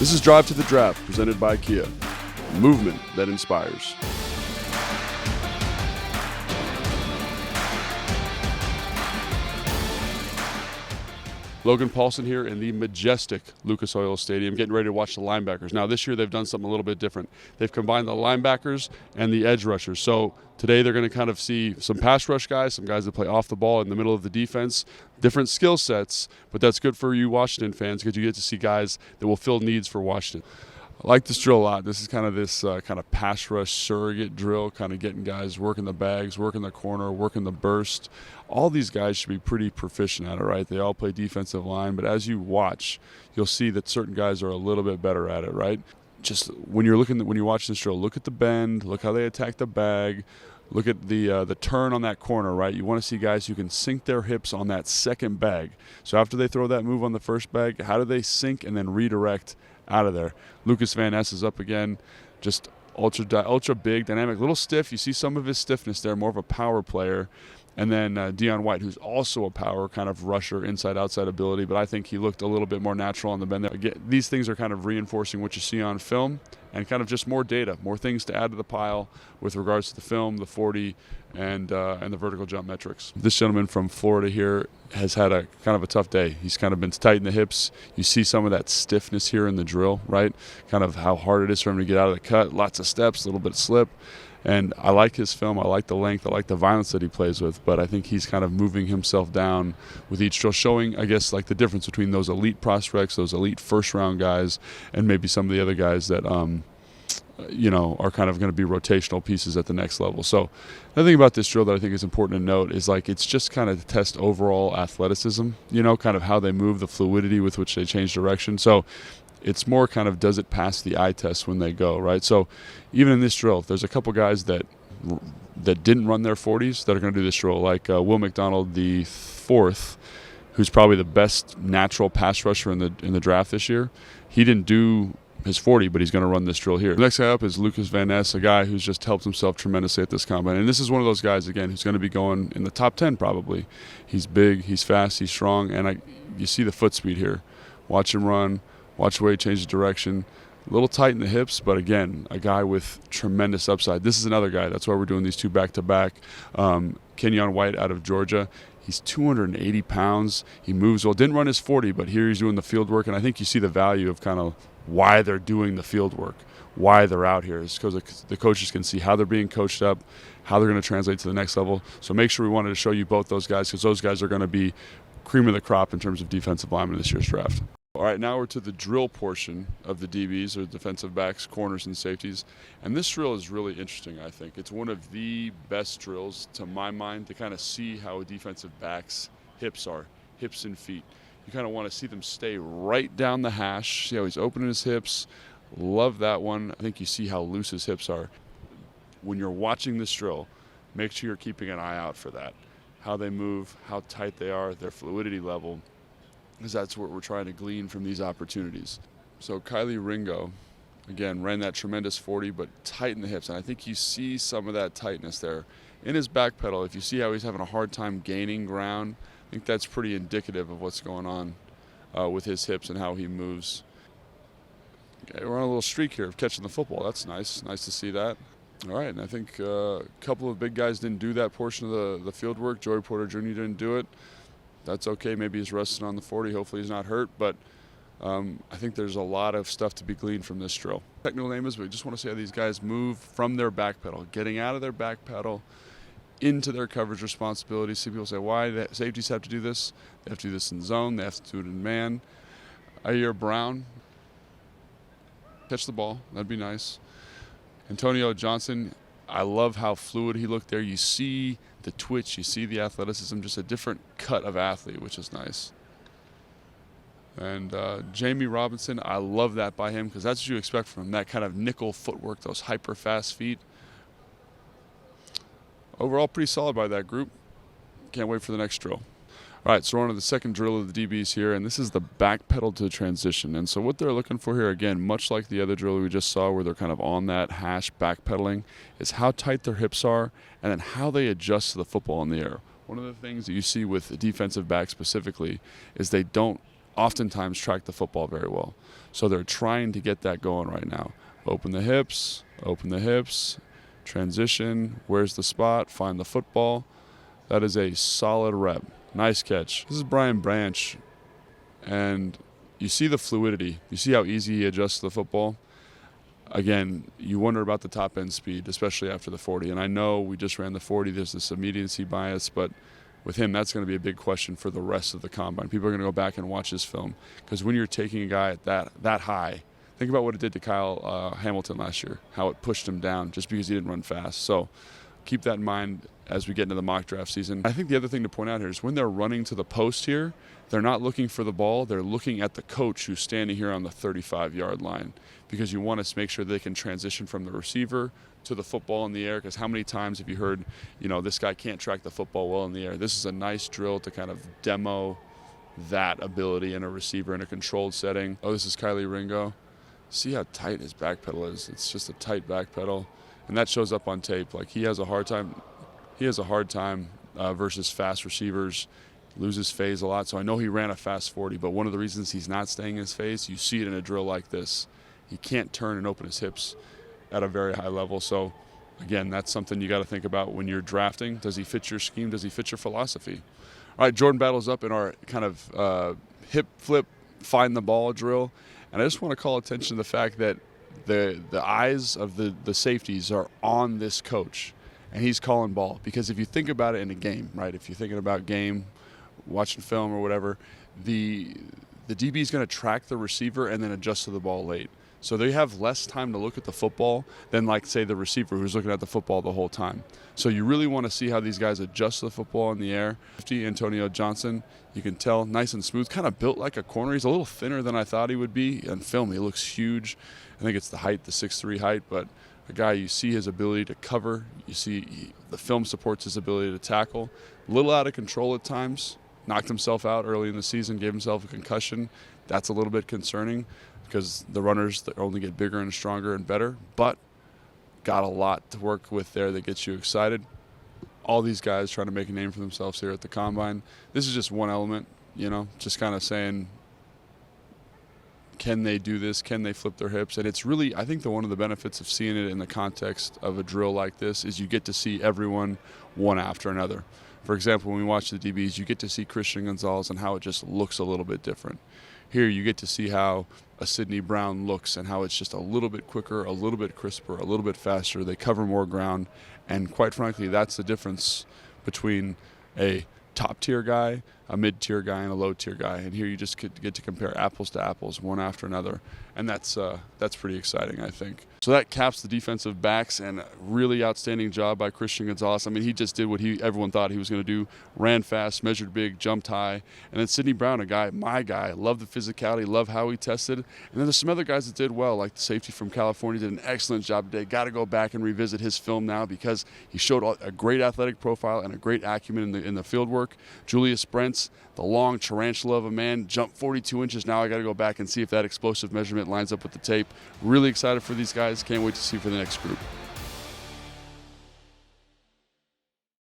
This is Drive to the Draft, presented by Kia. Movement that inspires. Logan Paulsen here in the majestic Lucas Oil Stadium, getting ready to watch the linebackers. Now, this year they've done something a little bit different. They've combined the linebackers and the edge rushers. So today they're going to kind of see some pass rush guys, some guys that play off the ball in the middle of the defense, different skill sets, but that's good for you Washington fans because you get to see guys that will fill needs for Washington. I like this drill a lot. This is kind of this kind of pass rush surrogate drill, kind of getting guys working the bags, working the corner, working the burst. All these guys should be pretty proficient at it, right? They all play defensive line, but as you watch, you'll see that certain guys are a little bit better at it, right? Just when you're watching this drill, look at the bend, look how they attack the bag, look at the turn on that corner, right? You want to see guys who can sink their hips on that second bag. So after they throw that move on the first bag, how do they sink and then redirect out of there? Lucas Van Ness is up again, just ultra big, dynamic, little stiff. You see some of his stiffness there, more of a power player. And then Deion White, who's also a power kind of rusher, inside-outside ability, but I think he looked a little bit more natural on the bend there. Again, these things are kind of reinforcing what you see on film and kind of just more data, more things to add to the pile with regards to the film, the 40, and the vertical jump metrics. This gentleman from Florida here has had a kind of a tough day. He's kind of been tight in the hips. You see some of that stiffness here in the drill, right? Kind of how hard it is for him to get out of the cut. Lots of steps, a little bit of slip. And I like his film. I like the length. I like the violence that he plays with. But I think he's kind of moving himself down with each drill, showing, I guess, like the difference between those elite prospects, those elite first-round guys, and maybe some of the other guys that, are kind of going to be rotational pieces at the next level. So another thing about this drill that I think is important to note is like it's just kind of to test overall athleticism, kind of how they move, the fluidity with which they change direction. So it's more kind of does it pass the eye test when they go, right? So even in this drill, there's a couple guys that didn't run their 40s that are going to do this drill, like Will McDonald, the fourth, who's probably the best natural pass rusher in the draft this year. He didn't do his 40, but he's going to run this drill here. The next guy up is Lucas Van Ness, a guy who's just helped himself tremendously at this combine. And this is one of those guys, again, who's going to be going in the top 10 probably. He's big, he's fast, he's strong, and you see the foot speed here. Watch him run. Watch the way he changes direction. A little tight in the hips, but again, a guy with tremendous upside. This is another guy. That's why we're doing these two back-to-back. Kenyon White out of Georgia. He's 280 pounds. He moves well. Didn't run his 40, but here he's doing the field work, and I think you see the value of kind of why they're doing the field work, why they're out here. It's because the coaches can see how they're being coached up, how they're going to translate to the next level. So make sure we wanted to show you both those guys because those guys are going to be cream of the crop in terms of defensive linemen this year's draft. All right, now we're to the drill portion of the DBs, or defensive backs, corners, and safeties. And this drill is really interesting, I think. It's one of the best drills, to my mind, to kind of see how a defensive back's hips are, hips and feet. You kind of want to see them stay right down the hash, see how he's opening his hips. Love that one. I think you see how loose his hips are. When you're watching this drill, make sure you're keeping an eye out for that. How they move, how tight they are, their fluidity level, because that's what we're trying to glean from these opportunities. So Kylie Ringo, again, ran that tremendous 40, but tight in the hips. And I think you see some of that tightness there. In his back pedal, if you see how he's having a hard time gaining ground, I think that's pretty indicative of what's going on with his hips and how he moves. Okay, we're on a little streak here of catching the football. That's nice. Nice to see that. All right, and I think a couple of big guys didn't do that portion of the field work. Joey Porter Jr. didn't do it. That's okay. Maybe he's resting on the 40. Hopefully he's not hurt. But I think there's a lot of stuff to be gleaned from this drill. Technical name is, but we just want to see how these guys move from their back pedal, getting out of their back pedal into their coverage responsibilities. See people say, why do safeties have to do this? They have to do this in zone. They have to do it in man. Ayer Brown, catch the ball. That'd be nice. Antonio Johnson, I love how fluid he looked there. You see the twitch, you see the athleticism, just a different cut of athlete, which is nice. And Jamie Robinson, I love that by him because that's what you expect from him, that kind of nickel footwork, those hyper-fast feet. Overall, pretty solid by that group. Can't wait for the next drill. All right, so we're on to the second drill of the DBs here, and this is the back pedal to transition. And so what they're looking for here, again, much like the other drill we just saw where they're kind of on that hash backpedaling, is how tight their hips are and then how they adjust to the football in the air. One of the things that you see with the defensive back specifically is they don't oftentimes track the football very well. So they're trying to get that going right now. Open the hips, transition, where's the spot, find the football. That is a solid rep. Nice catch. This is Brian Branch, and you see the fluidity. You see how easy he adjusts the football. Again, you wonder about the top end speed, especially after the 40. And I know we just ran the 40. There's this immediacy bias, but with him, that's going to be a big question for the rest of the combine. People are going to go back and watch his film, because when you're taking a guy at that high, think about what it did to Kyle Hamilton last year, how it pushed him down just because he didn't run fast. So keep that in mind as we get into the mock draft season. I think the other thing to point out here is when they're running to the post here, they're not looking for the ball. They're looking at the coach who's standing here on the 35-yard line, because you want to make sure they can transition from the receiver to the football in the air, because how many times have you heard, this guy can't track the football well in the air? This is a nice drill to kind of demo that ability in a receiver in a controlled setting. Oh, this is Kylie Ringo. See how tight his back pedal is. It's just a tight back pedal, and that shows up on tape. Like, he has a hard time versus fast receivers. Loses phase a lot, so I know he ran a fast 40, but one of the reasons he's not staying in his phase, you see it in a drill like this. He can't turn and open his hips at a very high level. So again, that's something you got to think about when you're drafting. Does he fit your scheme? Does he fit your philosophy? All right, Jordan battles up in our kind of hip flip, find the ball drill. And I just want to call attention to the fact that the eyes of the safeties are on this coach, and he's calling ball. Because if you think about it in a game, right, if you're thinking about game, watching film or whatever, the DB is going to track the receiver and then adjust to the ball late. So they have less time to look at the football than, like, say, the receiver who's looking at the football the whole time. So you really want to see how these guys adjust the football in the air. Antonio Johnson, you can tell, nice and smooth, kind of built like a corner. He's a little thinner than I thought he would be. On film, he looks huge. I think it's the height, the 6'3" height, but a guy, you see his ability to cover. You see the film supports his ability to tackle. A little out of control at times. Knocked himself out early in the season, gave himself a concussion. That's a little bit concerning, because the runners only get bigger and stronger and better, but got a lot to work with there that gets you excited. All these guys trying to make a name for themselves here at the Combine. This is just one element, just kind of saying, can they do this? Can they flip their hips? And it's really, I think one of the benefits of seeing it in the context of a drill like this is you get to see everyone one after another. For example, when we watch the DBs, you get to see Christian Gonzalez and how it just looks a little bit different. Here, you get to see how a Sidney Brown looks and how it's just a little bit quicker, a little bit crisper, a little bit faster. They cover more ground, and quite frankly, that's the difference between a top-tier guy, a mid-tier guy, and a low-tier guy. And here you just get to compare apples to apples, one after another, and that's pretty exciting, I think. So that caps the defensive backs, and a really outstanding job by Christian Gonzalez. I mean, he just did what everyone thought he was going to do. Ran fast, measured big, jumped high. And then Sidney Brown, my guy, loved the physicality, loved how he tested. And then there's some other guys that did well, like the safety from California did an excellent job today. Got to go back and revisit his film now, because he showed a great athletic profile and a great acumen in the field work. Julius Brents, the long tarantula of a man, jumped 42 inches. Now I got to go back and see if that explosive measurement lines up with the tape. Really excited for these guys. Can't wait to see for the next group.